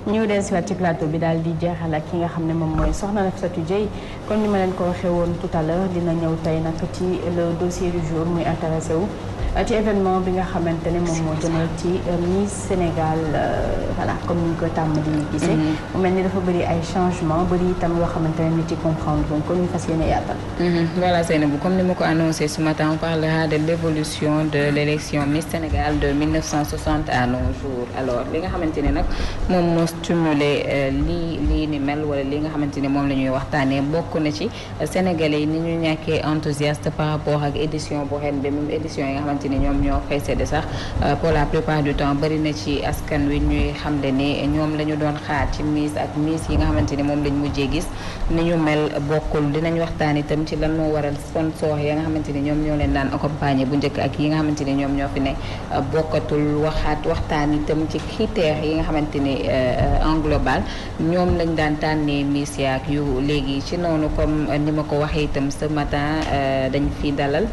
ñu dellusiwaat ci plateau bi daal di jeexal ak ki nga xam ne moom mooy Soxna Nafissatou Dieye comme ni ma leen ko waxee woon tout à l'heure dina ñëw tey nag ci le dossier du jour muy intéressé wu ci événement bi nga xamante ne moom moo jëmee ci Miss Sénégal voilà comme ni ñu ko tàmm di gisee. mu mel ni dafa bëri ay changement bëri itam yoo xamante ne nit yi comprendre donc comme ñu fas yéene yaatal. Voilà Seynabou, comme ni ma ko annoncé ce matin on parlera de l'évolution de l'élection Miss Sénégal de 1960 à nos jours alors li nga xamante ne nag moom moo stimulé lii ni mel wala li nga xamante ne moom la ñuy waxtaanee bokk na ci sénégalais yi ni ñu ñàkkee enthousiaste par rapport ak édition bu ren bi même édition yi nga xamante ni ñoom ñoo précédé sax pour la plupart du temps bari na ci askan wi ñuy xamle ne ñoom la ñu doon xaar ci Miss ak Miss yi nga xamante ni moom lañ mujjee gis ni ñu mel bokkul dinañ waxtaan itam ci lan moo waral sponsor yi nga xamante ni ñoom ñoo leen daan accompagner bu njëkk ak yi nga xamante ni ñoom ñoo fi ne bokkatul waxtaan itam ci critères yi nga xamante ni en global ñoom lañ daan tànnee Miss yaak yu léegi ci noonu comme ni ma ko waxee itam ce matin dañ fi dalal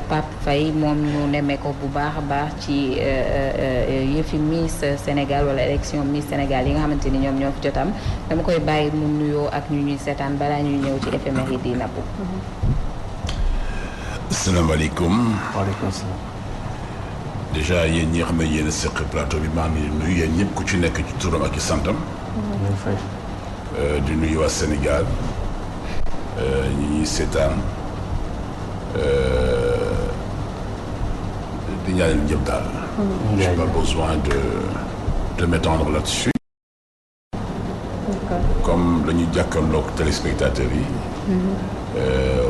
Pape Faye moom ñu nemmee ko bu baax a baax ci yëfi Miss Sénégal wala élection Miss Sénégal yi nga xamante ni ñoom ñoo fi jotam dama koy bàyyi mu nuyoo ak ñu ñuy seetaan balaa ñuy ñëw ci éphéméride yi napp. asalaamaaleykum. waaleykum salaam. déjà yéen ñi nga xam ne yéen a seq plateau bi maa ngi nuyu yéen ñëpp ku ci nekk ci turam ak ci santam. di nuyu waa Sénégal ñi ñuy seetaan di ñaanal ñëpp daal. j'ai pas besoin de m'étendre là-dessus. comme la ñuy jàkkaarloog téléspectateurs yi.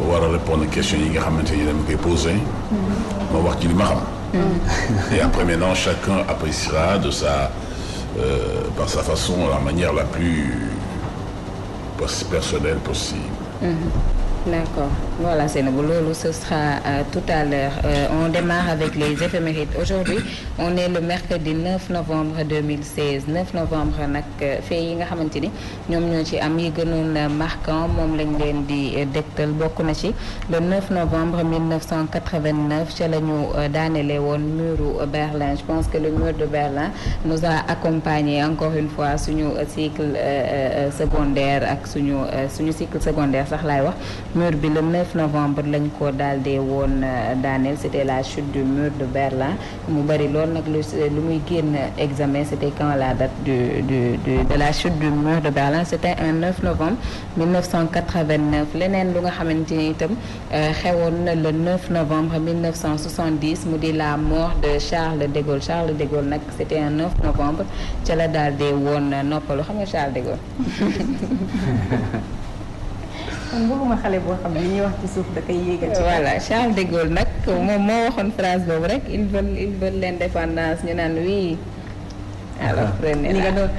war a répondre questions yi nga xamante ni dama koy posé. ma wax ci li ma xam. Et après maintenant chacun appréciera de sa par sa façon la manière la plus personnelle possible. D'accord. Voilà, Seynabou, loolu ce sera tout à l'heure. On démarre avec les éphémérides. Aujourd'hui, on est le mercredi 9 novembre 2016. 9 novembre nag fee yi nga xamante ni ñoom ñoo ci am yi gënoon marquant moom lañ leen di dégtal bokk na ci le 9 novembre 1989 ca la ñu daanele woon muru Berlin. Je pense que le mur de Berlin nous a accompagné encore une fois suñu cycle secondaire ak suñu cycle secondaire sax laay wax. mur bi le 9 novembre lañ ko daal di woon daaneel c'était la chute du mur de Berlin mu bari lool nag lu muy génn examen c'était quand la date de la chute du mur de Berlin c'était un 9 novembre 1989 leneen lu nga xamante ni itam xewoon na le 9 novembre 1970 mu di la mort de Charles de Gaulle. Charles de Gaulle nag c'était un 9 novembre ca la daal di woon noppalu xam nga Charles de Gaulle. kon bëgguma xale boo xam ne li ñuy wax ci suuf da koy yéegal ci. voilà Charles de Gaulle nag moom moo waxoon phrase boobu rek ils veulent l'indépendance ñu naan oui. alors prenez li nga doon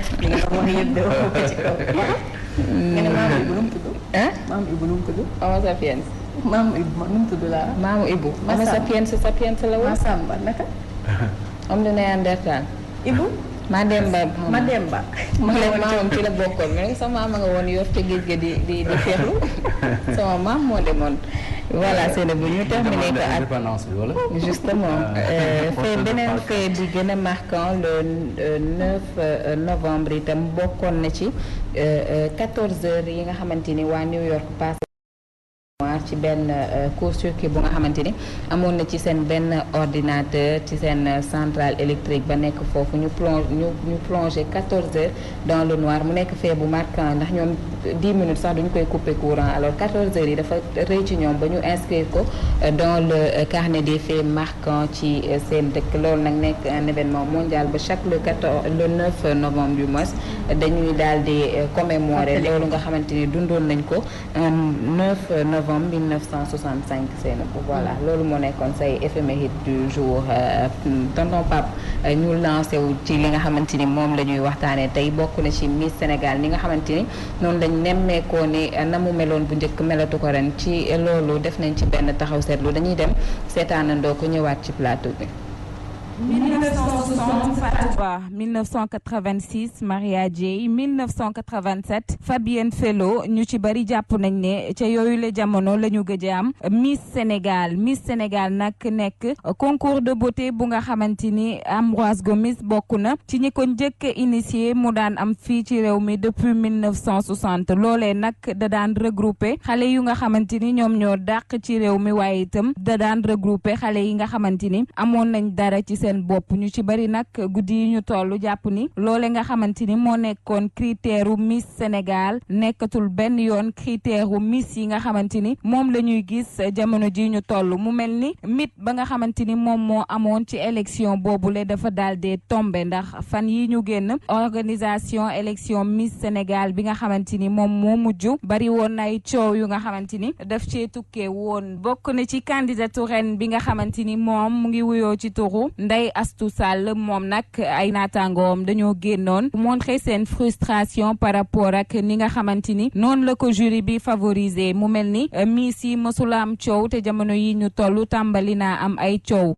wax yëpp de waxoo ko ci kaw. nga ne maamu Ibou nu mu tudd. ah maamu Ibou nu mu tudd. Homo sapiens. maamu Ibou nu mu tudd laa. maamu Ibou. Homo sapiens la woon. Massamba naka. homme de Néandertal. Ibou. Mademba. maamam ci la bokkoon mais sama maam nga woon yor ca géej ga di feexlu sama maam moo demoon. voilà c'est bu ñu terminé ko ak justement fait beneen fait bi gën a marquant le 9 novembre itam bokkoon na ci 14 heures yi nga xamante ni waa New York passé ci benn court-circuit bu nga xamante ni amoon na ci seen benn ordinateur ci seen centrale électrique ba nekk foofu ñu plongé 14 heures dans le noir mu nekk fait bu marquant ndax ñoom 10 minutes sax duñu koy couper courant alors 14 heures yi dafa rëy ci ñoom ba ñu inscrire ko dans le carnet des faits marquants ci seen dëkk loolu nag nekk un événement mondial ba chaque le 9 novembre du mois dañuy daal di commémorer loolu nga xamante ni dundoon nañ ko 9 novembre 1965 Seynabou voilà loolu moo nekkoon say éphéméride du jour tonton Pape ñu lancé wu ci li nga xamante ni moom la ñuy waxtaanee tey bokk na ci Miss Sénégal ni nga xamante ni noonu lañ nemmeekoo ni na mu meloon bu njëkk melatu ko ren ci loolu def nañ ci benn taxaw seetlu dañuy dem seetaanandoo ko ñëwaat ci plateau bi. 1960 Fatou Ba 1986 Maria Dieye 1987 Fabienne Fello ñu ci bari jàpp nañ ne ca yooyu la jamono la ñu gëj a am Miss Sénégal nag nekk concours de beauté bu nga xamante ni Ambroise Gomis bokk na ci ñi ko njëkk initié mu daan am fii ci réew mi depuis 1960 loolee nag da daan regroupé xale yu nga xamante ni ñoom ñoo dàq ci réew mi waaye itam da daan regroupé xale yi nga xamante ni amoon nañ dara ci seen bopp ñu ci bari nag guddi yi ñu toll jàpp ni loole nga xamante ni moo nekkoon critère u Miss Sénégal nekkatul benn yoon critère u Miss yi nga xamante ni moom la ñuy gis jamono ji ñu toll mu mel ni mit ba nga xamante ni moom moo amoon ci élection boobule dafa daal dee tombé ndax fan yi ñu génn organisation élection Miss Sénégal bi nga xamante ni moom moo mujj bari woon ay coow yu nga xamante ni daf cee tukkee woon bokk na ci candidature ren bi nga xamante ni moom mu ngi wuyoo ci turu Ndeye Astou Sall moom nag ay naataangoom dañoo génnoon montrer seen frustration par rapport ak ni nga xamante ni noonu la ko jury bi favoriser mu mel ni Miss yi mësula am coow te jamono yi ñu tollu tàmbali naa am ay coow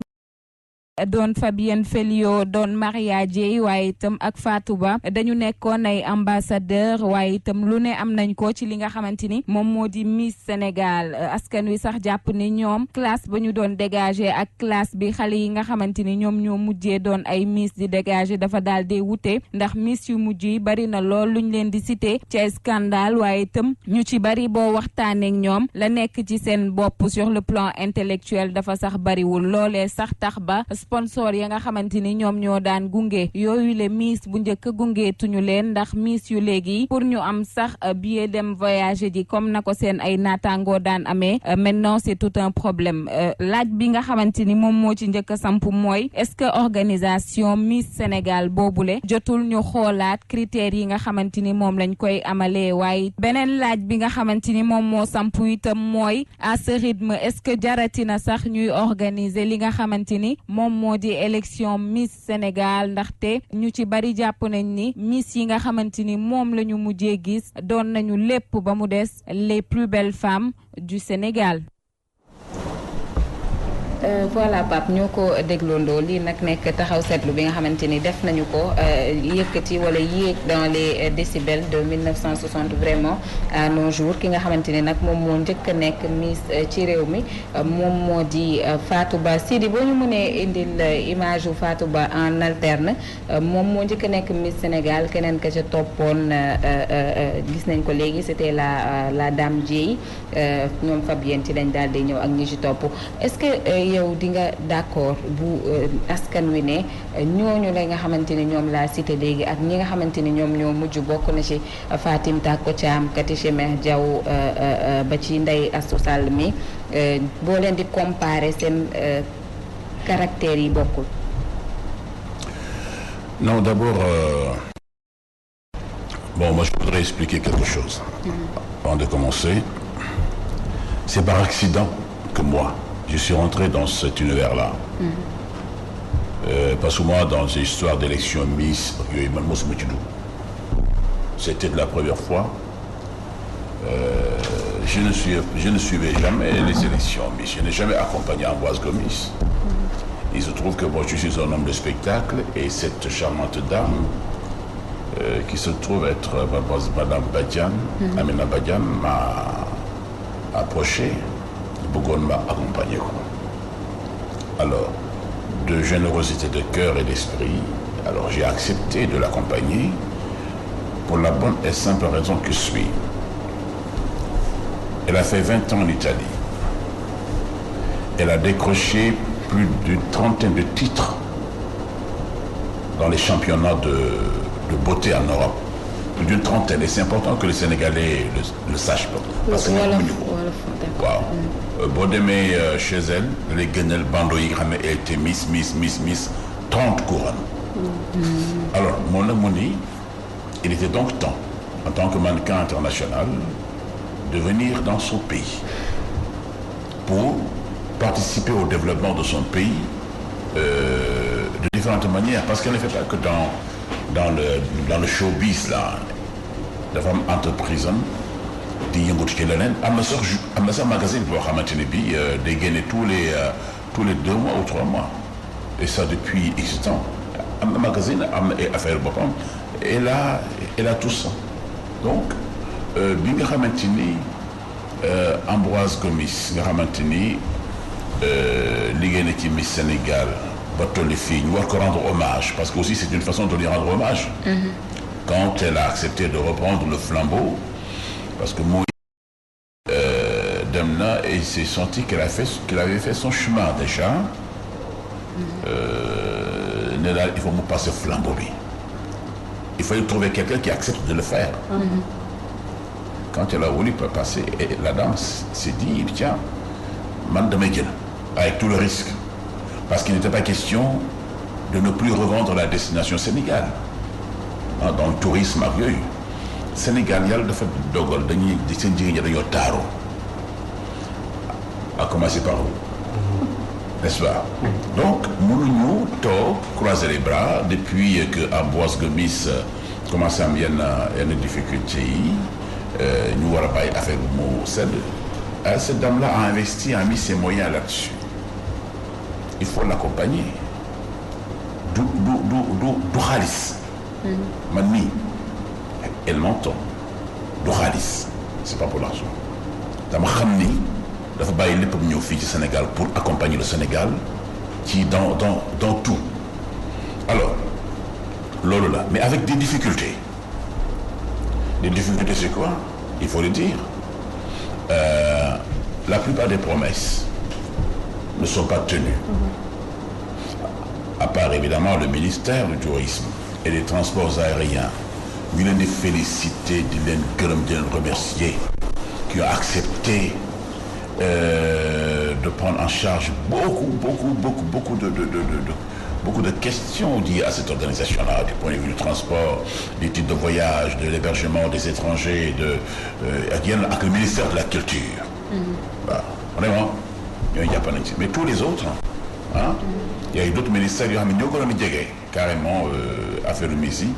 doon Fabienne Felio doon Maria Dieye waaye itam ak Fatou Ba dañu nekkoon ay ambassadeur waaye itam lu ne am nañ ko ci li nga xamante ni moom moo di Miss Sénégal askan wi sax jàpp ni ñoom classe ba ñu doon dégager ak classe bi xale yi nga xamante ni ñoom ñoo mujjee doon ay Miss di dégager dafa daal di wute ndax Miss yu mujj yi bari na lool luñ leen di citer ci scandale waaye itam ñu ci bari boo waxtaaneek ñoom la nekk ci seen bopp sur le plan intellectuel dafa sax bariwul loolee sax tax ba sponsor ya nga xamante ni ñoom ñoo daan gunge yooyu le Miss bu njëkk gunge tuñu leen ndax Miss yu léegi pour ñu am sax billet dem voyager ji comme na ko seen ay naataangoo daan amee maintenant c'est tout un problème laaj bi nga xamante ni moom moo ci njëkk a samp mooy est-ce que organisation Miss Sénégal boobule jotul ñu xoolaat critères yi nga xamante ni moom lañ koy amalee waaye beneen laaj bi nga xamante ni moom moo samp itam mooy à ce rythme est-ce que jaratina sax ñuy organiser li nga xamante ni moom moo di élection Miss Sénégal ndaxte ñu ci bari jàpp nañ ni Miss yi nga xamante ni moom la ñu mujjee gis doon nañu lépp ba mu des les plus belles femmes du Sénégal. Voilà Pape ñoo ko dégloondoo lii nag nekk taxaw seetlu bi nga xamante ni def nañu ko yëkkati wala yéeg dans les décibels de 1960 vraiment à nos jours ki nga xamante ni nag moom moo njëkk a nekk Miss ci réew mi moom moo di Fatou Ba Sidi boo ñu mënee indil image u Fatou Ba en alterne moom moo njëkk a nekk Miss Sénégal keneen ka ca toppoon gis nañ ko léegi c'était la dame Dieye ñoom Fabienne ci lañ daal di ñëw ak ñi ci topp est-ce que yow di nga d'accord bu askan wi ne ñooñu la nga xamante ni ñoom laa cité léegi ak ñi nga xamante ni ñoom ñoo mujj bokk na ci Fatim Tako Thiam Kati Chemer Diaw ba ci Ndeye Astou Sall mi boo leen di comparer seen caractères yi bokkul. Non, d'abord moi je voudrais expliquer quelque chose avant de commencer. C'est par accident que moi je suis rentré dans cet univers-là. Parce que moi, dans une histoire d'élection Miss, c'était la première fois. Je ne suivais jamais les élections Miss. Je n'ai jamais accompagné Ambroise Gomis. Il se trouve que moi, je suis un homme de spectacle et cette charmante dame qui se trouve être Madame Badiane, Amina Badiane, m'a approché. Bëggoon ma accompagner ko alors de générosité de cœur et d'esprit alors j'ai accepté de l'accompagner pour la bonne et simple raison que suis. Elle a fait 20 ans en Italie. Elle a décroché plus d'une trentaine de titres dans les championnats de beauté en Europe. Plus d'une trentaine et c'est important que les Sénégalais le sachent parce que waaw boo demee chez elle da lay gënal bandeau yi nga xam ne elle était Miss 30 couronnes. Alors moom nag mu ni il était donc temps en tant que mannequin international de venir dans son pays pour participer au développement de son pays de différentes manières parce qu'elle ne fait pas que dans le showbiz là dafa am entreprise am di yëngatu ci leneen am na sax magazine boo xamante ne bii day génne tous les 2 mois ou 3 mois et ça depuis existant am na magazine am na ay affaire boppam elle a tout ça donc bi nga xamante ni Ambroise Gomis nga xamante ni liggéey na ci Miss Sénégal ba tolli fii ñu war ko rendre hommage parce que aussi c'est une façon de lui rendre hommage quand elle a accepté de reprendre le flambeau parce que mooy dem na et il s'est senti qu'elle avait fait son chemin déjà ne daal il faut mu passer flambeau bi il fallait trouver quelqu'un qui accepte de le faire quand elle a voulu passer la dame s'est dit tiens man damay jël avec tout le risque parce qu'il n'était pas question de ne plus revendre la destination Sénégal dans le tourisme ak yooyu Sénégal yàlla dafa dogal dañuy seen jigéen ñi dañoo taaru à commencer par vous n'est-ce pas donc mënuñu toog croiser les bras depuis que Ambroise Gomis commencé am yenn difficulté yi ñu war a bàyyi affaire bu mu sedd cette dame-là a investi a mis ses moyens là-dessus il faut l'accompagner du xaalis man mii elle m'entend du xaalis c'est pas pour l'argent dama xam ni dafa bàyyi lépp ñëw fii ci Sénégal pour accompagner le Sénégal ci dans tout alors loolu la mais avec des difficultés c'est quoi il faut le dire la plupart des promesses ne sont pas tenues à part évidemment le ministère du tourisme et des transports aériens ñu leen di féliciter di leen gërëm di leen remercier qui ont accepté de prendre en charge beaucoup de questions liées à cette organisation-là du point de vue du transport des titres de voyage de l'hébergement des étrangers ak le ministère de la culture waaw vraiment ñooy jàpp nañ ci mais tous les autres il y a eu d'autres ministères yoo xam ne ñoo gënoon a jege carrément affaire mise yi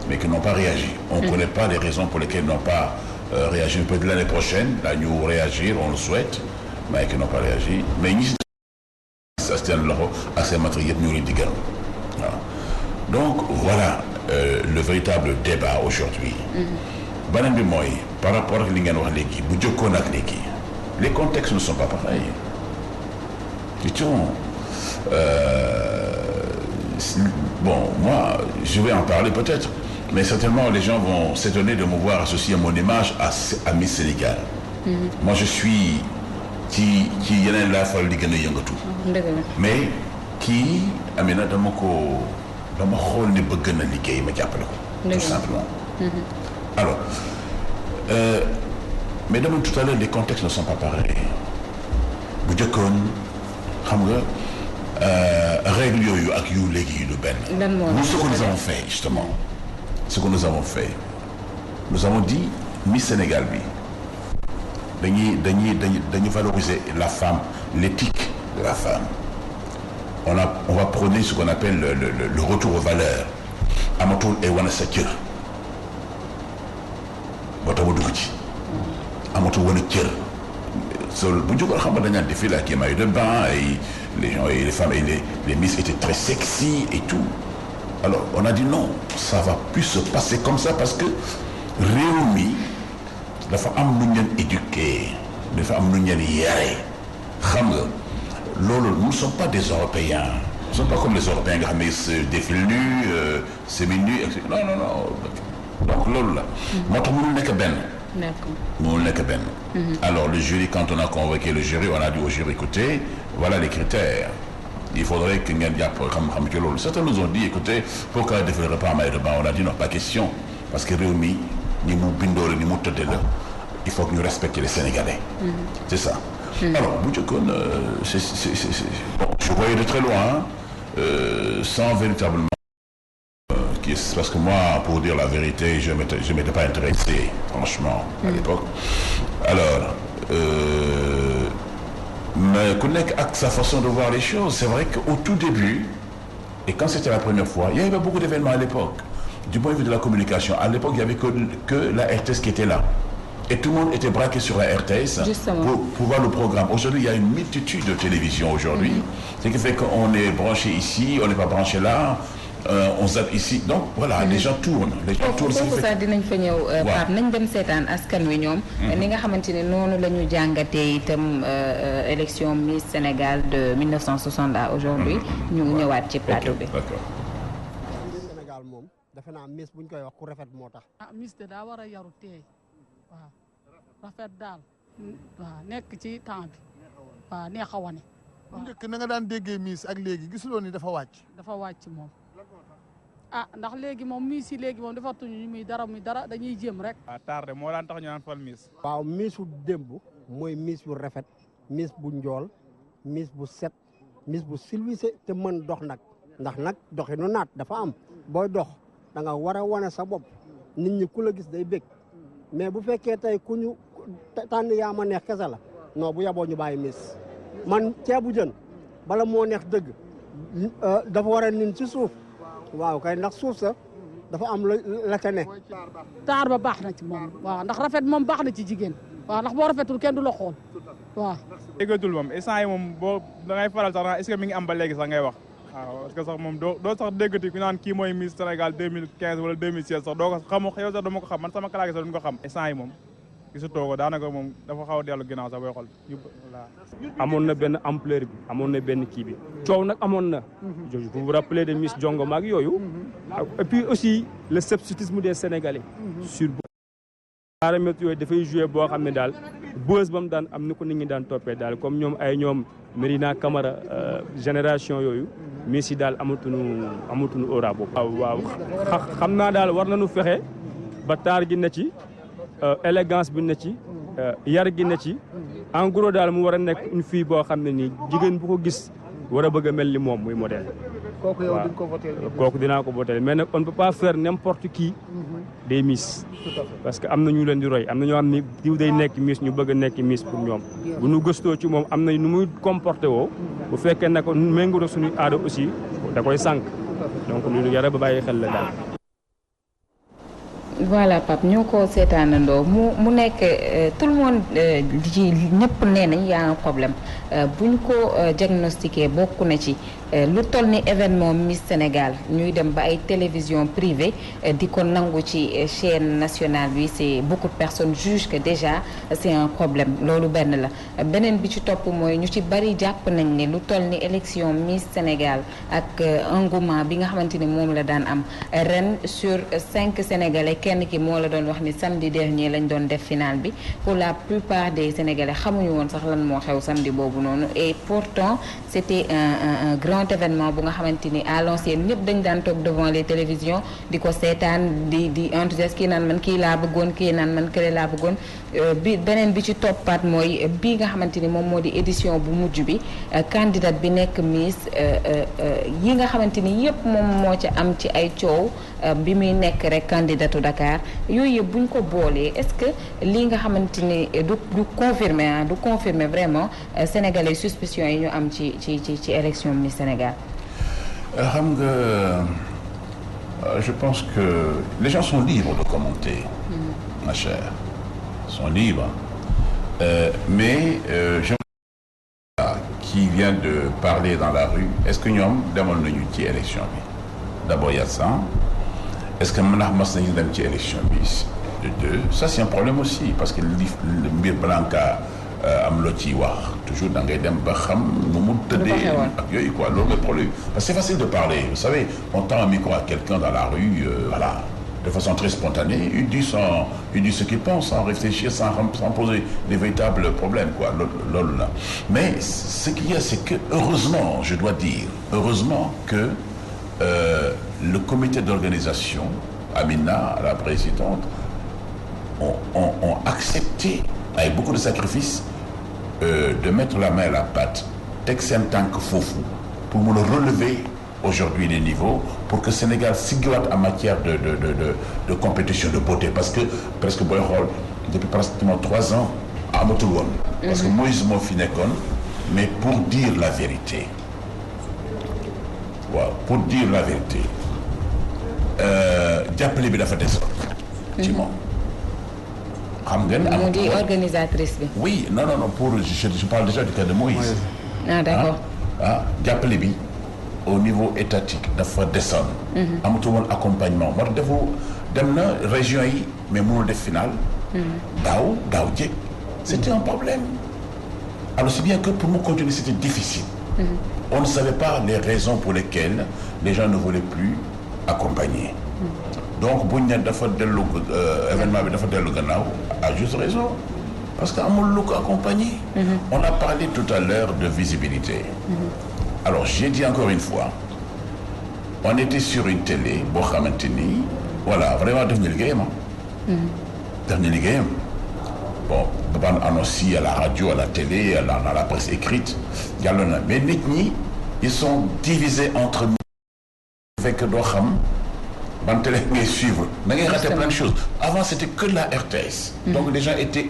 mais qui n'ont pas réagi on connaît pas les raisons pour lesquelles ils n'ont pas réagi peut-être l'année prochaine là ñu réagir on le souhaite mais qui n'ont pas réagi mais ñi si seen loxo ak seen matériel yëpp ñoo leen di gërëm waaw donc voilà le véritable débat aujourd'hui beneen bi mooy par rapport ak li ngeen wax léegi bu jëkkoon ak léegi les contextes ne sont pas pareils du tout bon moi je vais en parler peut-être mais certainement les gens vont s'étonner de me voir associer mon image à Miss Sénégal moi je suis ci yeneen laa faral di gën a yëngatu mais kii Amina dama xool ne bëgg na liggéey ma jàppale ko tout simplement alors mais dama tout à l'heure les contextes ne sont pas pareils bu jëkkoon xam nga règles yooyu ak yu léegi yu du benn nous ce que nous avons fait justement ce que nous avons fait nous avons dit Miss Sénégal bi dañuy valoriser la femme l'éthique de la femme on va prôner ce qu'on appelle le retour aux valeurs amatul ay wane sa cër boo tax ma dugg ci amatul wane cër sol bu jógoon xam nga dañu naan défilé ak maillot de bain et les gens et les femmes et les Miss étaient très sexy et tout alors on a dit non ça va plus se passer comme ça parce que réew mi dafa am nu ñu leen éduqué dafa am nu ñu leen yare xam nga loolu nous ne sommes pas des Européens nous ne sommes pas comme les Européens nga xam ne se défilent nus semi-nus non donc loolu la moo tax mënul nekk benn mënul nekk benn alors le jury quand on a convoqué le jury on a dit au jury écoutez voilà les critères il faudrait que ngeen jàpp xam-xam ci loolu certains nous ont dit écoutez pourquoi ne défilerait pas en maillot de bain on a dit non pas question parce que réew mi ni mu bindoo la ni mu tëddee la il faut que ñu respecter les Sénégalais c'est ça alors bu jëkkoon bon je voyais de très loin sans véritablement parce que moi pour dire la vérité je m'étais pas intéressé franchement à l'époque alors mais ku nekk ak sa façon de voir les choses c'est vrai qu'au tout début et quand c'était la première fois il y avait beaucoup d'événements à l'époque du point de vue de la communication à l'époque il y avait que la RTS qui était là Et tout le monde était braqué sur la RTS pour voir le programme. Aujourd'hui, il y a une multitude de télévisions aujourd'hui. Ce qui fait qu'on est branché ici, on n'est pas branché là. On zappe ici donc voilà les gens tournent. foofu sax dinañ fa ñëw. Pape nañ dem seetaan askan wi ñoom. ni nga xamante ne noonu la ñu jàngatee itam élection Miss Sénégal de 1960 à aujourd'hui ñu ñëwaat ci plateau bi. Sénégal moom defe naa Miss bu ñu koy wax ku rafet moo tax. Miss de daa war a yaru teey waaw rafet daal waaw nekk ci temps bi waaw neex a wane. bu njëkk na nga daan déggee Miss ak léegi gisuloo ni dafa wàcc. dafa wàcc moom. ndax léegi moom Miss yi léegi moom defatuñu ñu muy dara dañuy jéem rek. tardé moo daan tax ñu naan fal Miss. waaw Miss bu démb mooy Miss bu rafet Miss bu njool Miss bu set Miss bu silvisé te mën dox nag ndax nag doxinu naat dafa am booy dox da nga war a wane sa bopp nit ñi ku la gis day bég mais bu fekkee tey ku ñu tànn yaa ma neex kese la non bu yaboo ñu bàyyi Miss man ceebu jën bala moo neex dëgg dafa war a nin ci suuf. waaw kay ndax suuf sa dafa am la ca ne. taar ba baax na ci moom waaw ndax rafet moom baax na ci jigéen waaw ndax boo rafetul kenn du la xool waaw. déggatul moom instant yi moom boo da ngay faral sax est-ce que mi ngi am ba léegi sax ngay wax waaw parce que sax moom doo sax déggati ku naan kii mooy Miss Sénégal 2015 wala 2016 sax doo ko xamu yow sax dama ko xam man sama classe sax duñ ko xam instant yi moom gisutoo ko daanaka moom dafa xaw a dellu ginnaaw sax booy xool amoon na benn ampleur bi amoon na benn kii bi coow nag amoon na. vous vous rappelez de Miss Jongoma ak yooyu. et puis aussi le scepticisme des Sénégalais. sur paramètres yooyu dafay joué boo xam ne daal buzz ba mu daan am ni ko nit ñi daan toppee daal comme ñoom Mérina Camara génération yooyu. Miss yi daal amatuñu aura boobu. waaw xam naa daal war nañu fexe ba taar gi na ci. élégance bi na ci yar gi na ci en gros daal mu war a nekk une fille boo xam ne nii jigéen bu ko gis war a bëgg a mel ni moom muy modèle. kooku yow di nga ko voté. kooku dinaa ko voté mais nag on ne peut pas faire n'importe qui des Miss. parce que am na ñu leen di roy am na ñoo xam ni diw day nekk Miss ñu bëgg a nekk Miss pour ñoom. bu ñu gëstoo ci moom am na nu muy comporté woo. bu fekkee ne ko méngoo na suñuy aada aussi da koy sànq. donc lu yara ba bàyyi xel la daal. voilà Pape ñoo ko seetaanandoo mu nekk tout le monde ci ñëpp nee nañ y a un problème bu ñu ko diagnostiqué bokk na ci lu toll ni événement Miss Sénégal ñuy dem ba ay télévision privée di ko nangu ci chaîne nationale bi c'est beaucoup de personnes jugent que déjà c'est un problème loolu benn la beneen bi ci topp mooy ñu ci bari jàpp nañ ne lu toll ni élection Miss Sénégal ak engouement bi nga xamante ni moom la daan am ren sur 5 Sénégalais kenn ki moo la doon wax ni samedi dernier lañ doon def finale bi pour la plupart des Sénégalais xamuñu woon sax lan moo xew samedi boobu noonu et pourtant c'était un grand événement bu nga xamante ni à l'ancienne ñëpp dañ daan toog devant les télévisions di ko seetaan di enthousiaste kii naan man kii laa bëggoon kii naan man kële laa bëggoon bi beneen bi ci toppaat mooy bii nga xamante ni moom moo di édition bu mujj bi candidate bi nekk Miss yi nga xamante ni yëpp moom moo ca am ci ay coow bi muy nekk rek candidatu Dakar yooyu yëpp buñ ko boolee est-ce que lii nga xamante ni du confirmer vraiment sénégalais suspicion yi ñu am ci élection Miss Sénégal. xam nga je pense que les gens sont libres de commenter. Ma chère, sont libres mais je qui vient de parler dans la rue est-ce que ñoom demoon nañu ci élection bi d'abord il y a ça est-ce que mën mas nañu dem ci élection bi de deux ça c'est un problème aussi parce que le mbir Blanca am loo ciy wax toujours da ngay dem ba xam nu mu tëddee ak yooyu quoi loolu mooy problème parce que c'est facile de parler vous savez on tend un micro à quelqu'un dans la rue voilà de façon très spontanée il dit ce qu'il pense sans réfléchir sans poser des véritables problèmes quoi loolu la mais ce qu'il y a c'est que heureusement je dois dire que le comité d'organisation Amina la présidente ont accepté avec beaucoup de sacrifices de mettre la main à la pâte teg seen tànk foofu pour mën a relever aujourd'hui les niveaux pour que Sénégal siggiwaat en matière de compétition de beauté parce que presque booy xool depuis pratiquement 3 ans amatul woon parce que Moïse moo fi nekkoon mais pour dire la vérité waaw pour dire la vérité jàppale bi dafa des ci moom xam ngeen. mu di organisatrice bi. oui non pour je parle déjà du cas de Moïse. ah d'accord jàppale bi au niveau étatique dafa descendre. amatul woon accompagnement moo tax defu dem na région yi mais mënul def final. daaw jéeg c'était un problème. alors c'est bien que pour mu continuer c'était difficile. On ne savait pas les raisons pour lesquelles les gens ne voulaient plus accompagner. Donc bu ñu ne dafa dellu événement bi dafa dellu gannaaw à juste raison parce que amul lu ko accompagner. On a parlé tout à l'heure de visibilité. Alors j'ai dit encore une fois on était sur une télé boo xamante ni voilà vraiment def na liggéeyam def na liggéeyam bon ba ban annonce à la radio à la télé dans la presse écrite jàll na mais nit ñi ils sont divisés entre fekk doo xam ban télé ngay suivre da ngay rater plein de choses avant c'était que la RTS donc les gens étaient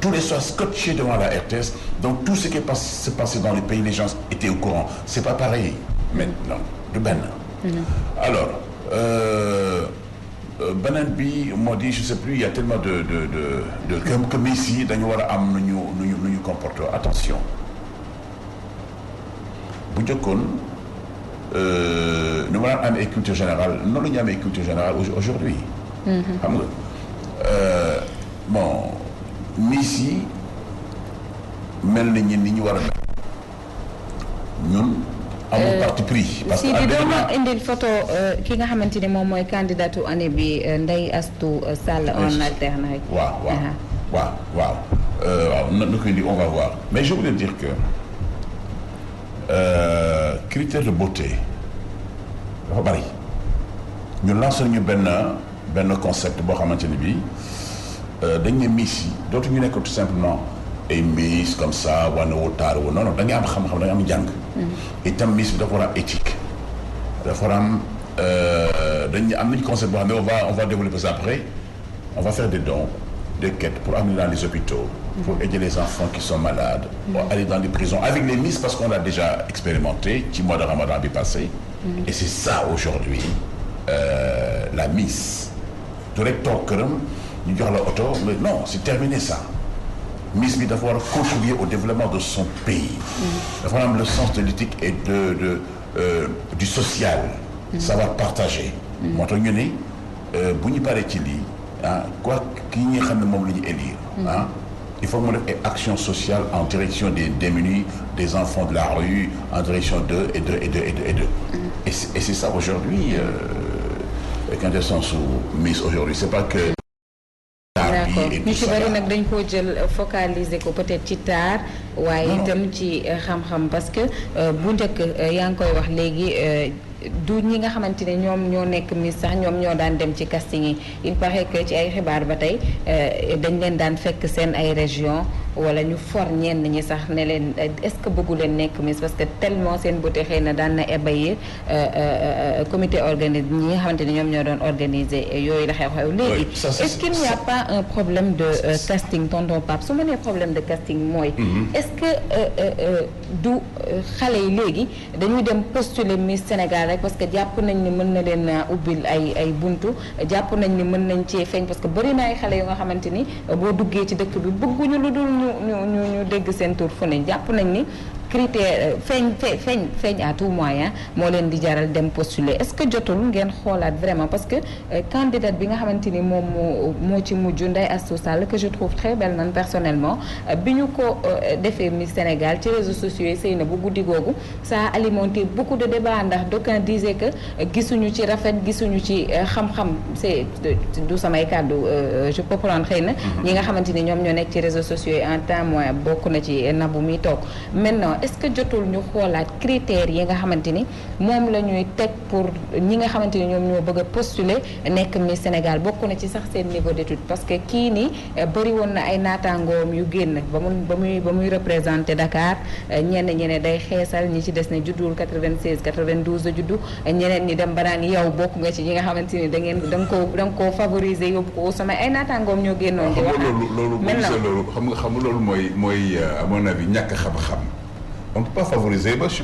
tous les soirs scotchés devant la RTS donc tout ce qui se passait dans les pays les gens étaient au courant c'est pas pareil maintenant du benn alors beneen bi moo di je sais plus il y a tellement de comme ici dañu war a am nu ñu comporter attention bu njëkkoon nu ma daan amee culture générale noonu la ñu amee culture générale aujourd'hui xam nga bon Miss yi mel nañu ni ñu war a def ñun amul parti pris. parce que si di doon indil photo ki nga xamante ni moom mooy candidatu année bi Ndeye Astou Sall en alternance. waaw na ko indi on va voir mais je voulais dire que critère de beauté dafa bari ñu lancé ñu benn concept boo xamante ni bii dañ ne Miss yi dootuñu nekk tout simplement ay Miss comme ça wane wu taar wu non da ngay am xam-xam da ngay am jàng. itam Miss bi dafa war a am éthique dafa war a am dañ am nañu concept boo xam ne on va développer ça après on va faire des dons des quêtes pour amener dans les hôpitaux. pour aider les enfants qui sont malades. pour aller dans les prisons avec les Miss parce qu'on l'a déjà expérimenté ci mois de Ramadan bi passé. et c'est ça aujourd'hui la Miss du rek toog këram ñu jox la oto mais non c'est terminé ça. Miss bi dafa war a contribuer au développement de son pays. dafa am le sens de l'éthique et du social. savoir partager. moo tax ñu ne bu ñu paree ci lii quoi ki ñi xam ne moom la ñu élire. il faut mu def ay action sociale en direction des démunis des enfants de la rue en direction d'eux et c'est ça aujourd'hui quand elles sont sous Miss aujourd'hui c'est pas que. d'accord ñu ci bari nag dañ koo jël focaliser ko peut-être ci taar waaye itam ci xam-xam parce que bu njëkk yaa ngi koy wax léegi du ñi nga xamante ne ñoom ñoo nekk Miss sax ñoom ñoo daan dem ci casting yi il paraît que ci ay xibaar ba tey dañ leen daan fekk seen ay région wala ñu for ñenn ñi sax ne leen est-ce que bëggu leen nekk Miss parce que tellement seen beauté xëy na daan na ébahir comité organisé ñi nga xamante ne ñoom ñoo doon organiser yooyu la xew-xew léegi est-ce qu'il n'y a pas un problème de casting tonton Pape su ma nee problème de casting mooy est-ce que du xale yi léegi dañuy dem postuler Miss Sénégal parce que jàpp nañ ni mën na leen ubbil ay buntu jàpp nañ ni mën nañ cee feeñ parce que bari na ay xale yu nga xamante ni boo duggee ci dëkk bi bëgguñu lu dul ñu dégg seen tur fu ne jàpp nañ ni critère feeñ à tout moyen moo leen di jaral dem postuler est-ce que jotul ngeen xoolaat vraiment parce que candidate bi nga xamante ni moom moo ci mujj Ndeye Astou Sall que je trouve très belle man personnellement bi ñu ko defee Miss Sénégal ci réseaux sociaux yi sëy na bu guddi googu ça a alimenté beaucoup de débats ndax d'aucuns disaient que gisuñu ci rafet gisuñu ci xam-xam c'est du samay kàddu je peux prendre xëy na ñi nga xamante ni ñoom ñoo nekk ci réseaux sociaux yi en témoin bokk na ci nabu mi toog maintenant est-ce que jotul ñu xoolaat critères yi nga xamante ni moom la ñuy teg pour ñi nga xamante ni ñoom ñoo bëgg a postuler nekk Miss Sénégal bokk na ci sax seen niveau d'étude parce que kii nii bëri woon na ay naataangoom yu génn ba muy représenter Dakar ñenn day xeesal ñi ci des ne juddul 96 92 la juddu ñeneen ñi dem ba naan yow bokk nga ci ñi nga xamante ni da nga koo favoriser yóbbu ko au sommet ay naataangoom ñoo génnoon di wax loolu xam nga loolu mooy à mon avis ñàkk xam-xam. On ne peut pas favoriser. Moi, je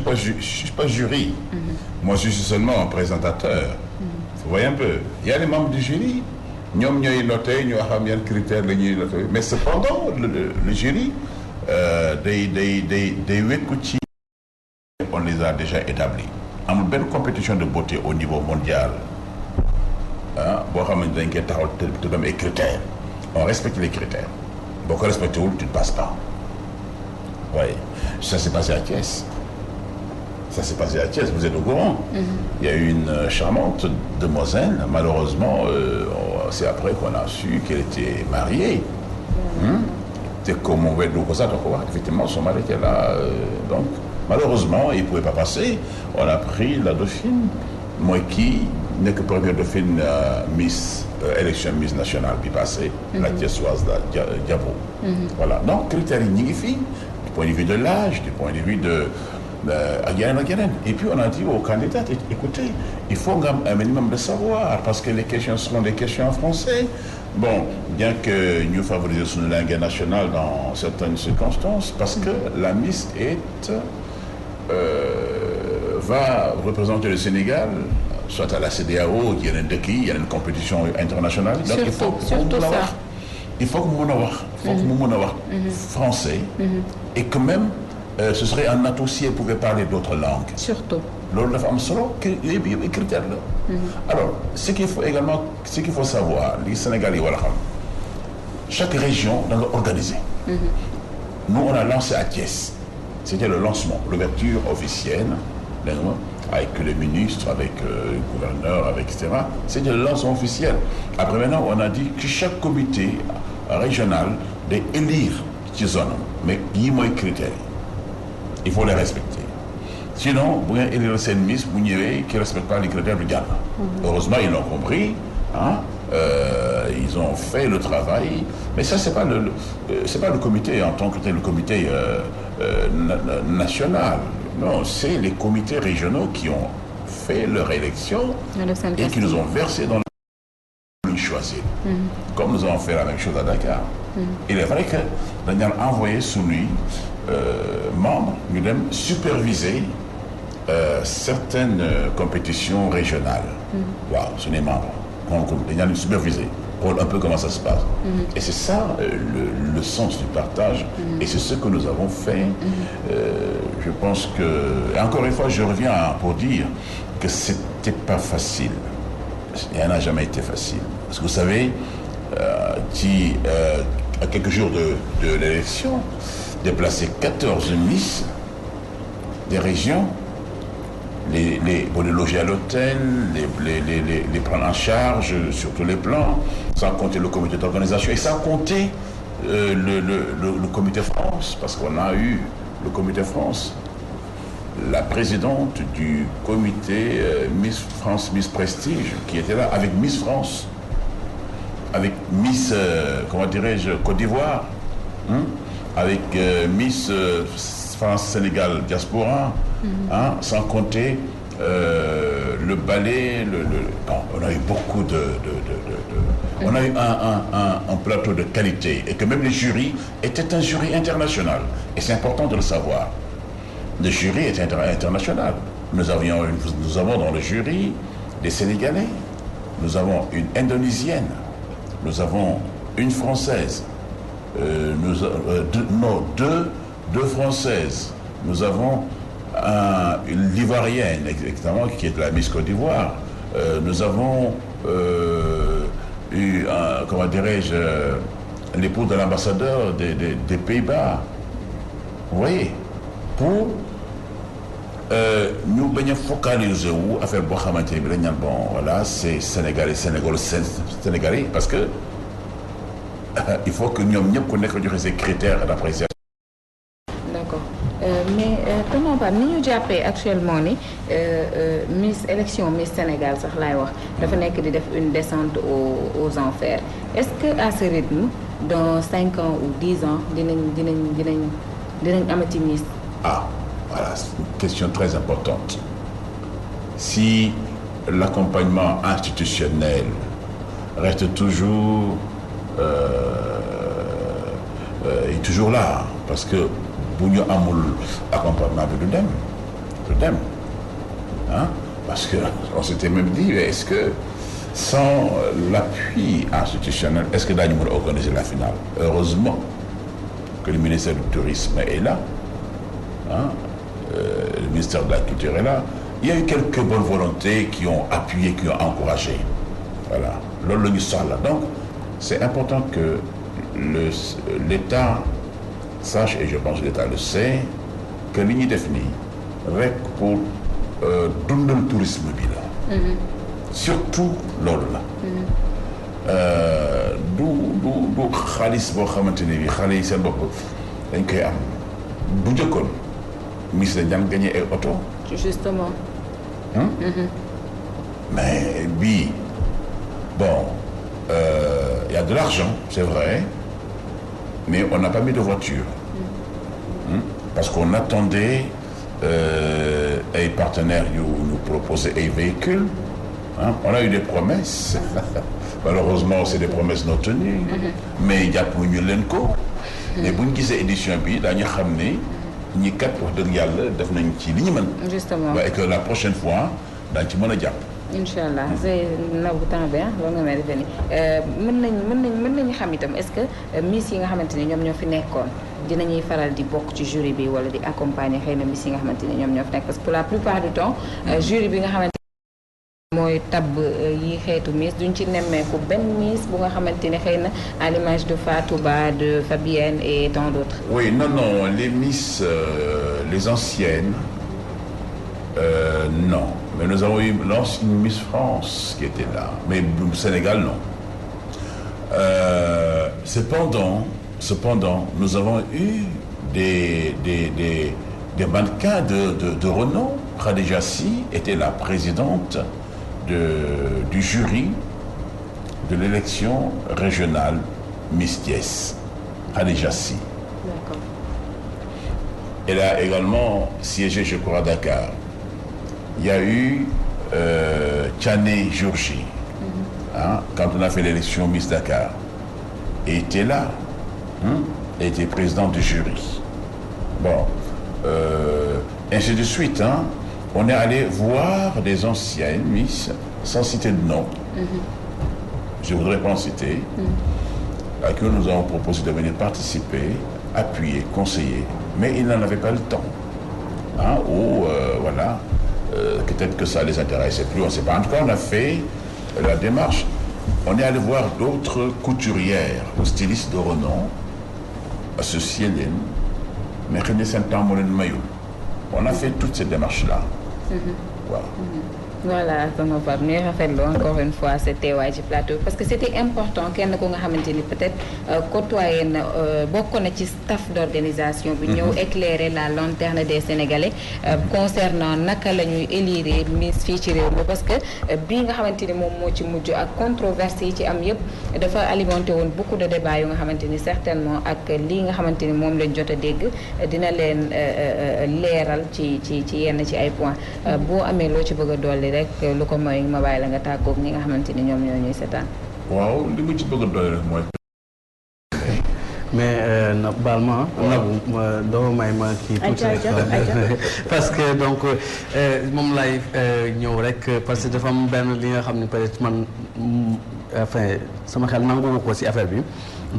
suis pas jury. Moi, je suis seulement un présentateur. Vous voyez un peu. Il y a les membres du jury. ñoom ñooy noté ñoo xam yan critères la ñuy noté mais cependant le jury day wekku ci on les a déjà établis amul benn compétition de beauté au niveau mondial ah boo xam ne dañ koy taxaw te dem ay critères on respecte les critères boo ko respecté wul tu ne passes pas oui ça s'est passé à Thiès vous êtes au courant. Il y a eu une charmante demoiselle malheureusement c'est après qu'on a su qu'elle était mariée. te comme on veut ko sax da ko wax effectivement son mari était là donc malheureusement il pouvait pas passer on a pris la dauphine mooy kii nekk première dauphine Miss élection Miss nationale bi passé la Thiessoise la Diabo voilà donc critères yi ñi ngi fii du point de vue de l'âge du point de vue de ak yeneen et puis on a dit aux candidats écoutez il faut nga am un minimum de savoir parce que les questions seront des questions en français bon bien que ñu favoriser suñu langue nationale dans certaines circonstances parce que la Miss va représenter le Sénégal soit à la CEDEAO yeneen dëkk yi yeneen compétition internationale donc il faut que mu mën a wax français et que même ce serait un atout si elle pouvait parler d'autres langues. Surtout. loolu dafa am solo critère la. alors ce qu'il faut savoir li Sénégal yi war a xam chaque région da nga organiser. Nous on a lancé à Thiès c'était le lancement l'ouverture officielle dégg nga avec le ministre avec le gouverneur avec etc. C'était le lancement officiel après maintenant on a dit que chaque comité régional day élire ci zone mais yi mooy critères il faut les respecter sinon bu ngeen élire seen Miss bu ñëwee qui respecte pas les critères du jàll. Heureusement ils l'ont compris ils ont fait le travail mais ça c'est pas le comité en tant que tel le comité national non c'est les comités régionaux qui ont fait leur élection et qui nous ont versé dans le choisir comme nous avons fait la même chose à Dakar il est vrai que dañu daan envoyé suñuy membres ñu dem superviser certaines compétitions régionales waaw suñuy membres donc dañu daan superviser xool un peu comment ça se passe et c'est ça le sens du partage et c'est ce que nous avons fait je pense que et encore une fois je reviens pour dire que c'était pas facile il n'a jamais été facile parce que vous savez à quelques jours de l'élection déplacer 14 Miss des régions pour les loger à l'hôtel les prendre en charge sur tous les plans sans compter le comité d'organisation et sans compter le comité France parce qu'on a eu le comité France la présidente du comité Miss France Miss Prestige qui était là avec Miss France avec Miss comment dirais-je Côte d'Ivoire avec Miss France Sénégal Diaspora sans compter le ballet on a eu beaucoup on a eu un plateau de qualité et que même le jury était un jury international et c'est important de le savoir le jury est international nous avons dans le jury des Sénégalais nous avons une Indonésienne nous avons une Française deux Françaises nous avons l'Ivoirienne exactement qui est de la Miss Côte d'Ivoire nous avons eu comment dirais-je l'époux de l'ambassadeur des Pays-Bas vous voyez pour ñu bañ a focaliser wu affaire boo xamante ne bi dañ naan bon voilà c'est sénégalais parce que il faut que ñoom ñëpp ku nekk joxe ses critères d'appréciation. D'accord mais tonton Pape ni ñu jàppee actuellement ni Miss élection Miss Sénégal sax laay wax dafa nekk di def une descente aux enfers est-ce que à ce rythme dans 5 ans ou 10 ans dinañ amati Miss. Voilà, c'est une question très importante. Si l'accompagnement institutionnel reste toujours est toujours là parce que bu ñu amul accompagnement bi du dem parce que on s'était même dit est-ce que sans l'appui institutionnel, est-ce que daañu mën a organiser la finale? Heureusement que le ministère du Tourisme est là, hein, le ministère de la Culture est là. Il y a eu quelques bonnes volontés qui ont appuyé, qui ont encouragé. Voilà. Loolu la ñu soxla. Donc, c'est important que l'État sache, et je pense que l'État le sait, que li ñuy def nii rek pour dundal tourisme bi la. Surtout loolu la. du xaalis boo xamante ne bi xale yi seen bopp dañ koy am bu njëkkoon mis dañ daan gagné ay oto. Justement. Mais bii bon y a de l'argent, c'est vrai, mais on n'a pas mis de voiture. Parce qu'on attendait ay partenaires yu nous proposer ay véhicules. On a eu des promesses. Malheureusement, c'est des promesses non tenues. Mais jàppuñu leen ko. mais bu ñu gisee édition bi daañu xam ne ñi kat wax dëgg yàlla def nañ ci li ñu mën. Justement. Et que la prochaine fois daañu ci mën a jàpp. incha allah c'est nabu temps bi loolu nga may defee nii mën nañu xam itam est-ce que miss yi nga xamante ni ñoom ñoo fi nekkoon dinañuy faral di bokk ci jury bi wala di accompagner xëy na miss yi nga xamante ni ñoom ñoo fi nekk parce que pour la plupart du temps jury bi nga xamante mooy tabb yi xeetu miss duñ ci nemmeeku benn miss bu nga xamante ne xëy na à l'image de Fatou Ba, de Fabienne et tant d'autres. Oui, non, les miss, les anciennes, non. Mais nous avons eu l'ancienne Miss France qui était là, mais au Sénégal, non. Cependant, nous avons eu des mannequins de renom. Khadija Sy était la présidente du jury de l'élection régionale Miss Thiès. Khadija Sy. D'accord. Elle a également siégé, je crois, à Dakar. Il y a eu Tchané Jourgi, quand on a fait l'élection Miss Dakar. Elle était là. Elle était présidente du jury. Bon, ainsi de suite. On est allé voir des anciennes Miss, sans citer de nom. Je ne voudrais pas en citer. À qui nous avons proposé de venir participer, appuyer, conseiller. Mais ils n'en avaient pas le temps. Voilà. Peut-être que ça les intéressait plus, on ne sait pas. En tout cas, on a fait la démarche. On est allé voir d'autres couturières ou stylistes de renom, associées leen, mais xëy na seen temps moo leen mayul. On a fait toutes ces démarches-là. Voilà. Voilà sama Pape ñuy rafetlu encore une fois ce teewaay ci plateau parce que c'était important kenn ko nga xamante ni peut-être côtoyé na bokk na ci staff d'organisation bi ñëw éclairer la lanterne des Sénégalais concernant naka la ñuy élire Miss fii ci réew mi parce que bii nga xamante ni moom moo ci mujj ak controverse yi ci am yëpp dafa alimenté woon beaucoup de débats yu nga xamante ni certainement ak lii nga xamante ni moom lañ jot a dégg dina leen leeral ci yenn ci ay points boo amee loo ci bëgg a dolli rek lu ko mooy ma bàyyi la nga tàggoog ñi nga xamante ni ñoom ñoo ñuy seetaan. waaw li mu ci bëgg a doy rek mooy. mais baal ma nagu doo may ma kii tuuti parce que donc moom lay ñëw rek parce que dafa am benn li nga xam ne peut-être man enfin sama xel nangu ko ci affaire bi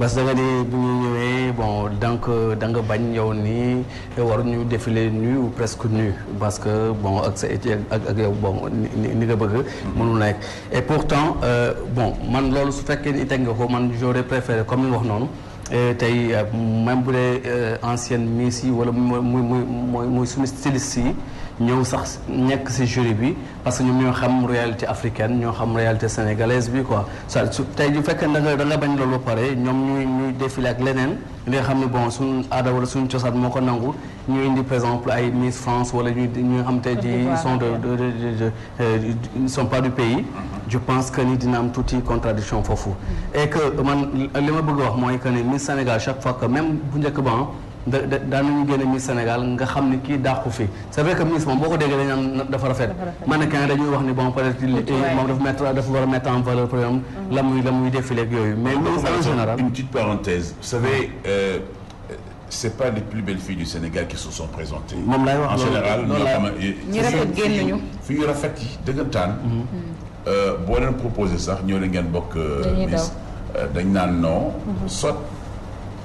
parce que da nga ni bu ñu ñëwee bon donc da nga bañ yow nii waruñu défiler nu ou presque nu parce que bon ak sa ak yow bon ni nga bëgg mënul nekk et pourtant bon man loolu su fekkee ni teg nga ko man j'aurais préféré comme ni wax noonu tey même bu dee ancienne miss yi wala muy suñu styliste yi ñëw sax nekk ci jury bi parce que ñoom ñoo xam réalité africaine ñoo xam réalité sénégalaise bi quoi ça tey bu fekkee da nga bañ loolu ba pare ñoom ñuy défilé ak leneen li nga xam ne bon suñu aada wala suñu cosaan moo ko nangu ñu indi par exemple ay Miss France wala ñu xam tey ji ils sont pas du pays je pense que ni dina am tuuti contradiction foofu et que man li ma bëgg a wax mooy que ni Miss Sénégal chaque fois que même bu njëkk ba daanañu génne Miss Sénégal nga xam ni kii dàqu fi c'est vrai que Miss moom boo ko déggee dañu naan dafa rafet mannequin dañuy wax ni bon peut-être moom dafa war a mettre en valeur par exemple la muy défilé ak yooyu mais Miss en général. Une petite parenthèse, vous savez c'est pas les plus belles filles du Sénégal qui se sont présentées. moom laay wax en général ñi rafet génn ñu fi yu rafet yi dëggantaan boo leen proposé sax ñoo leen ngeen bokk. Miss dañ naan non. soit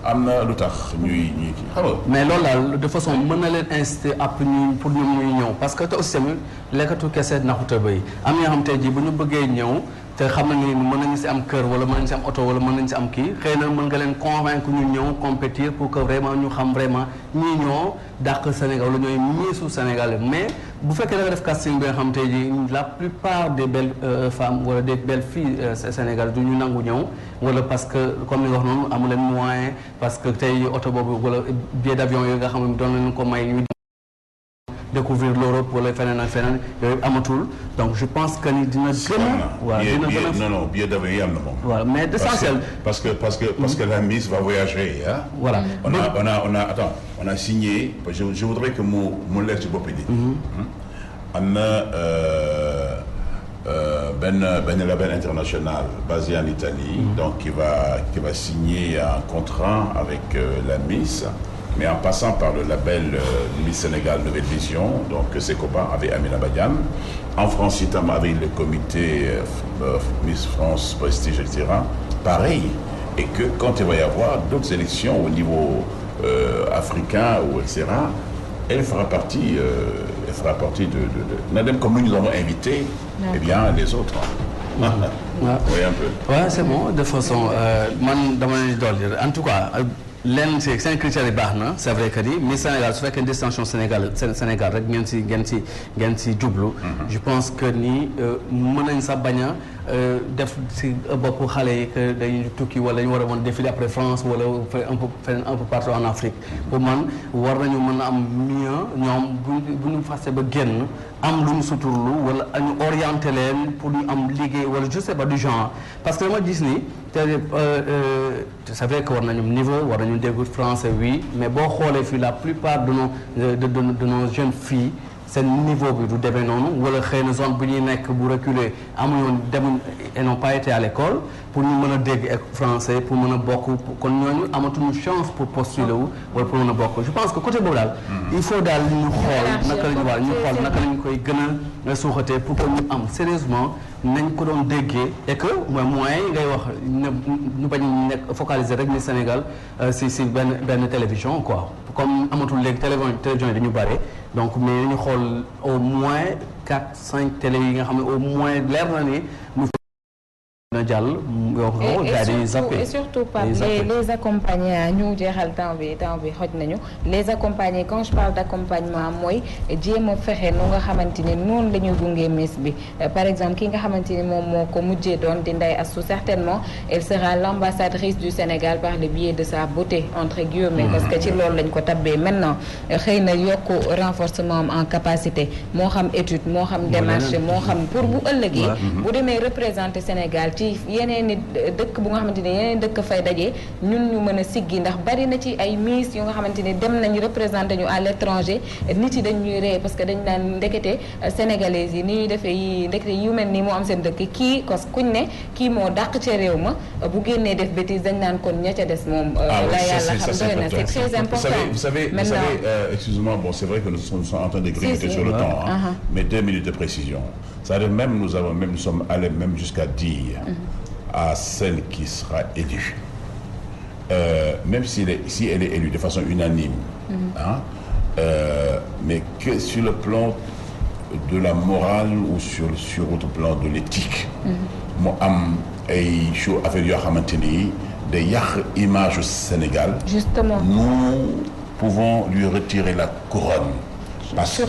am na lu tax ñuy xam nga. mais loolu daal de façon mën na leen inciter après ñu pour ñoom ñuy ñëw parce que te aussi tamit lekkatu kese naxuta bay am ñoo xam tey jii bu ñu bëggee ñëw te xam na ni mën nañu si am kër wala mën nañu si am oto wala mën nañu si am kii xëy na mën nga leen convaincre ñu ñëw compétir pour que vraiment ñu xam vraiment ñii ñoo dàq Sénégal wala ñooy miisu Sénégal mais bu fekkee da nga def casting bi nga xam tey jii la plupart des belles femmes wala des belles filles Sénégal du ñu nangu ñëw wala parce que comme ni nga wax noonu amu leen moyen parce que tey oto boobu wala billet d'avion yooyu nga xam ne doon leen ko may ñu découvrir l'Europe wala feneen ak feneen yooyu amatul donc je pense que ni dina gën a. waaw dina gën a non billet d'avion yi am na moom. voilà mais l'essentiel. parce que la Miss va voyager ah. voilà on a signé je voudrais que mu leer ci bopp bi. am na benn label international basé en Italie. donc qui va signer un contrat avec la Miss. mais en passant par le label Miss Sénégal Nouvelle Vision, donc ses copains avec Amina Badiane, en France itam avec le comité Miss France Prestige, etc. Pareil, et que quand il va y avoir d'autres élections au niveau africain ou etc., elle fera partie de Nadem comme nous avons invité, eh bien les autres. Ouais. Oui, un peu. Ouais, c'est bon, de façon man dama leen dolli en tout cas. lenn si seen critères yi baax na c'est vrai que ni Miss Sénégal su fekkee destination Sénégal rek ngeen si jublu. je pense que ni mën nañ sax bañ a def si bopp xale yi que dañuy tukki wala ñu war a mën défiler après France wala un peu partout en Afrique pour man war nañu mën a am mieux ñoom bu ñu fase ba génn am lu ñu suturlu wala ñu orienté leen pour ñu am liggéey wala je sais pas du genre parce que dama gis ni c'est vrai que war nañu niveau war nañu dégg français oui mais boo xoolee fii la plupart de nos jeunes filles seen niveau bi du demee noonu wala xëy na zone bu ñuy nekk bu reculer amuñu demuñ et n'ont pas été à l'école pour ñu mën a dégg ak français pour mën a bokk kon ñooñu amatuñu chance pour postuler wu wala pour mën a bokk je pense que côté boobu daal il faut daal ñu xool naka la ñu koy gën a suuxatee pour que ñu am sérieusement nañ ko doon déggee et que moyens yi ngay wax ñu bañ nekk focaliser rek ni Sénégal si benn télévision quoi comme amatul léegi télévision yi dañu bare donc mais ñu xool au moins 4-5 télé yi nga xam ne au moins leer na ni na jàll et surtout Pape les accompagner ñu jeexal temps bi xoj nañu les accompagner quand je parle d'accompagnement mooy jéem a fexe nu nga xamante ni noonu la ñuy gunge Miss bi par exemple ki nga xamante ni moom moo ko mujjee doon di Ndeye Astou certainement elle sera l'ambassadrice du Sénégal par le biais de sa beauté entre guillemets parce que ci loolu lañ ko tabbee maintenant xëy na yokk renforcement en capacité moo xam étude moo xam démarche moo xam pour bu ëllëgee bu demee représenter Sénégal ci yeneen i dëkk bu nga xamante ne yeneen dëkk fay daje ñun ñu mën a siggi ndax bari na ci ay miss yu nga xamante ne dem nañu représenté ñu à l'étranger nit yi dañ ñuy ree parce que dañ naan ndekete sénégalais yi ni ñuy defee yi ndekete yu mel nii moo am seen dëkk kii cos kuñ ne kii moo dàq ca réew ma bu génnee def bêtise dañ naan kon ña ca des moom la yàlla xam doy na c'est très important vous savez excusez-moi bon c'est vrai que nous sommes en train de grignoter sur le temps mais 2 minutes de précision c'est-à-dire même nous sommes allés même jusqu'à dire à celle qui sera élue même si elle est élue de façon unanime mais que sur le plan de la morale ou sur autre plan de l'éthique mu am ay show affaire yoo xamante ni day yàq image au Sénégal justement nous pouvons lui retirer la couronne parce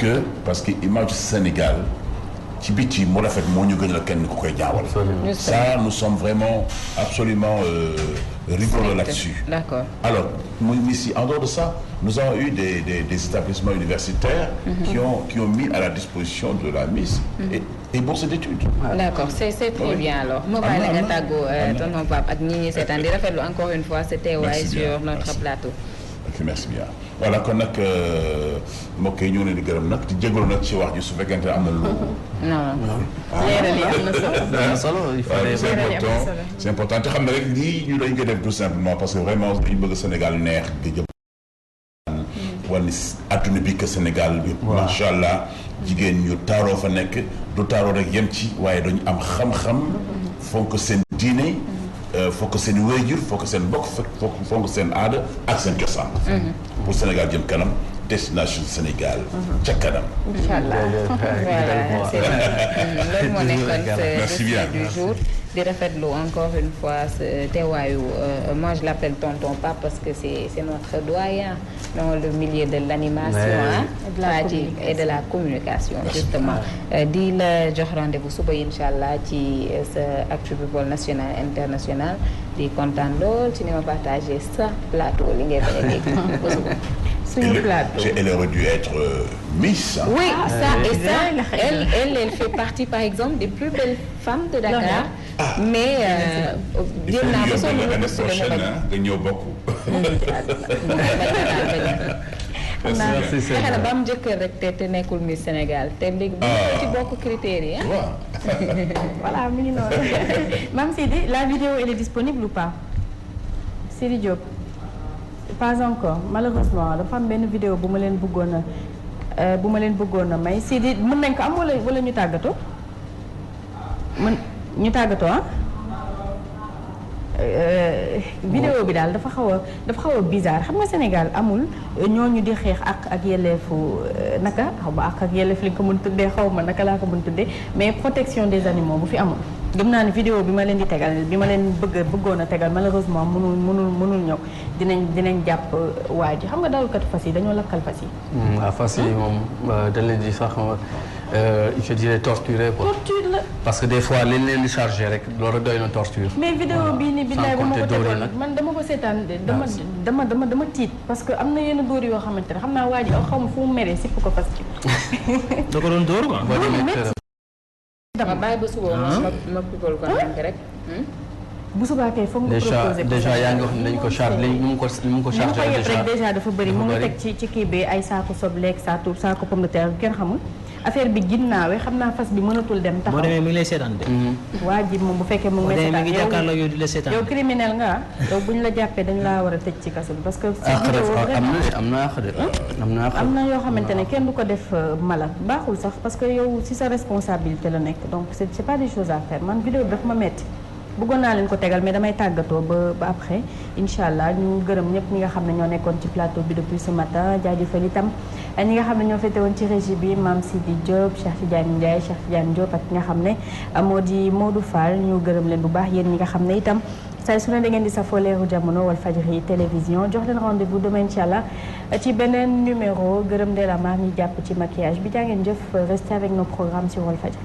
que image du Sénégal ci biti moo rafet moo ñu gën a kenn ku koy jaawal ça nous sommes vraiment absolument rigoureux là-dessus. D'accord. Alors ici en dehors de ça nous avons eu des établissements universitaires qui ont mis à la disposition de la Miss et bourses d'études. D'accord c'est très bien alors ma bàyyi la nga tàggoo tonton Pape ak ñi ñuy seetaan di rafetlu encore une fois c'était sur notre plateau. ok merci bien voilà kon nag mbokk yi ñu ngi leen di gërëm nag di jégalu nag ci wax ji su fekkente am na lu. non. leeral yi am na solo. c'est important te xam ne rek lii ñu dañ koy def tout simplement parce que vraiment dañu bëgg Sénégal neex di jëm. wala adduna bi que Sénégal bi. macha allah jigéen ñu taaroo fa nekk du taaroo rek yem ci waaye dañu am xam-xam fonk seen diine fonk seen wéyjur fonk seen bokk fonk seen aada ak seen cosaan pour Sénégal jëm kanam destination Sénégal ca kanam inchallah voilà c'est loolu moo nekkoon dossier du jour di rafetlu encore une fois ce teewaayu moi je l'appelle tonton pas parce que c'est notre doyen dans le milieu de l'animation et de la communication justement di la jox rendez-vous suba inchallah ci sa actu people national international di kontaan lool ci ni ma partagé sa plateau li ngay bañ a dégg elle aurait dû être Miss. Oui, elle fait partie par exemple des plus belles femmes de Dakar. Mais jéem naa ba sonn nga postulé nga ñëw bokk. fexe na ba am jëkkër rek te nekkul Miss Sénégal te léegi bu ci bokk critères yi voilà mi ngi noonu. Mame Sidi, la vidéo elle est disponible ou pas? Sidi Diop. Pas encore malheureusement dafa am benn vidéo bu ma leen bëggoon a may Sidi mën nañ ko am wala ñu tàggatoo ñu tàggatoo vidéo bi daal dafa xaw a bizarre xam nga Sénégal amul ñooñu di xeex ak yelleefu naka xaw ma ak yelleef li nga ko mën tuddee xaw ma naka laa ko mën tuddee mais protection des animaux bu fi amul. gëm naa ne vidéo bi ma leen di tegal bi ma leen bëggoon a tegal malheureusement mënul ñëw dinañ jàpp waa ji xam nga dawalkatu fas yi dañoo lakkal fas yi. waaw fas yi moom dañ leen di sax je dirais torturer quoi. torture la. parce que des fois liñ leen di chargé rek loolu doy na torture. mais vidéo bii nii billaay ba ma ko tegoon man dama ko seetaan dama tiit parce que am na yenn dóor yoo xamante ne xam naa waa ji xaw ma fu mu meree sipp ko fas yi. da ko doon dóor quoi. ma bàyyi ba suba ma people ko nank rek. bu subaa kay foog nga proposé déjà yaa ngi wax ne dañ ko chargé mu ko chargé déjà dafa bëri mu ngi teg ci kii bi ay saako sobleeg saako pomme de terre kenn xamul affaire bi ginnaawe xam naa fas bi mënatul dem taxaw. boo demee mi ngi lay seetaan de. waa ji moom bu fekkee mu ngi lay seetaan mi ngi jàkkaarloo yow di la seetaan. yow criminel nga yow bu ñu la jàppee dañ laa war a tëj ci kaso bi parce que. am na yoo xamante ne kenn du ko def mala baaxul sax parce que yow ci sa responsabilité la nekk donc c'est pas des choses à faire man vidéo bi dafa ma metti bëggoon naa leen ko tegal mais damay tàggatoo ba après incha allah ñu gërëm ñëpp ñi nga xam ne ñoo nekkoon ci plateau bi depuis ce matin jaajëfal itam ñi nga xam ne ñoo féete woon ci régie bi Mame Sidi Diop Cheikh Tidiane Ndiaye Cheikh Tidiane Diop ak nga xam ne moo di Modou Fall ñu gërëm leen bu baax yéen ñi nga xam ne itam saa su ne da ngeen di safoo leeru jamono Walfadjri télévision jox leen rendez-vous demain incha allah ci beneen numéro gërëm de la mar ñi jàpp ci maquillage bi jaa ngeen jëf restez avec nos programmes sur Walfadjri.